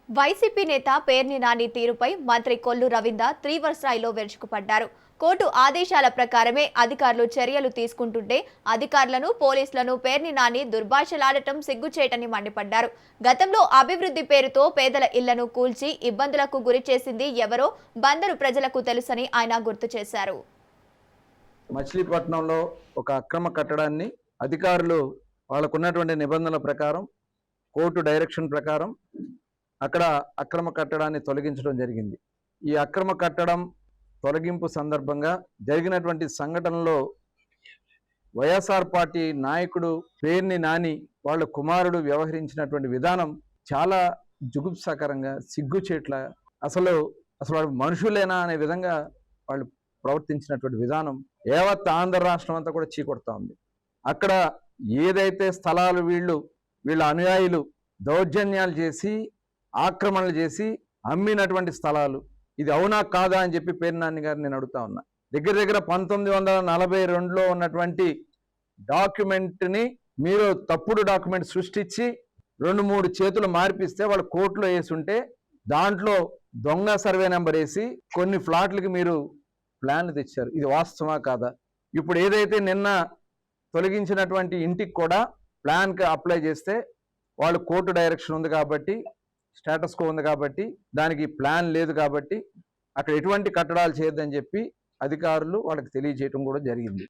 YCP నేత పేర్ని నాని తీరుపై మంత్రి కొల్లు రవీంద్ర తీవ్ర స్థాయిలో విరుచుకుపడ్డారు. కోర్టు ఆదేశాల ప్రకారమే అధికారులు చర్యలు తీసుకుంటుంటే అధికారులను, పోలీసులను పేర్ని నాని దుర్భాషలాడటం సిగ్గుచేటని మండిపడ్డారు. గతంలో అభివృద్ధి పేరుతో పేదల ఇళ్లను కూల్చి ఇబ్బందులకు గురిచేసింది ఎవరో బందరు ప్రజలకు తెలుసని ఆయన గుర్తు చేశారు. మచిలీపట్నంలో ఒక అక్రమ కట్టడాన్ని అధికారులు వాళ్ళకున్నటువంటి నిబంధనల ప్రకారం, కోర్టు డైరెక్షన్ ప్రకారం అక్కడ అక్రమ కట్టడాన్ని తొలగించడం జరిగింది. ఈ అక్రమ కట్టడం తొలగింపు సందర్భంగా జరిగినటువంటి సంఘటనలో వైఎస్ఆర్ పార్టీ నాయకుడు పేర్ని నాని వాళ్ళ కుమారుడు వ్యవహరించినటువంటి విధానం చాలా జుగుప్సాకరంగా, సిగ్గుచేట్ల, అసలు వాళ్ళు మనుషులేనా అనే విధంగా వాళ్ళు ప్రవర్తించినటువంటి విధానం యావత్ ఆంధ్ర రాష్ట్రం అంతా కూడా చీకొడతా ఉంది. అక్కడ ఏదైతే స్థలాలు వీళ్ళ అనుయాయులు దౌర్జన్యాలు చేసి, ఆక్రమణలు చేసి అమ్మినటువంటి స్థలాలు, ఇది అవునా కాదా అని చెప్పి పేర్ని నాని గారు నేను అడుగుతా ఉన్నా. దగ్గర 1942లో ఉన్నటువంటి డాక్యుమెంట్ని మీరు తప్పుడు డాక్యుమెంట్ సృష్టించి 2-3 చేతులు మార్పిస్తే వాళ్ళు కోర్టులో వేసుంటే దాంట్లో దొంగ సర్వే నెంబర్ వేసి కొన్ని ఫ్లాట్లకి మీరు ప్లాన్లు తెచ్చారు. ఇది వాస్తవమా కాదా? ఇప్పుడు ఏదైతే నిన్న తొలగించినటువంటి ఇంటికి కూడా ప్లాన్కి అప్లై చేస్తే వాళ్ళు కోర్టు డైరెక్షన్ ఉంది కాబట్టి, స్టేటస్ కో ఉంది కాబట్టి, దానికి ప్లాన్ లేదు కాబట్టి అక్కడ ఎటువంటి కట్టడాలు చేయొద్దని చెప్పి అధికారులు వాళ్ళకి తెలియజేయడం కూడా జరిగింది.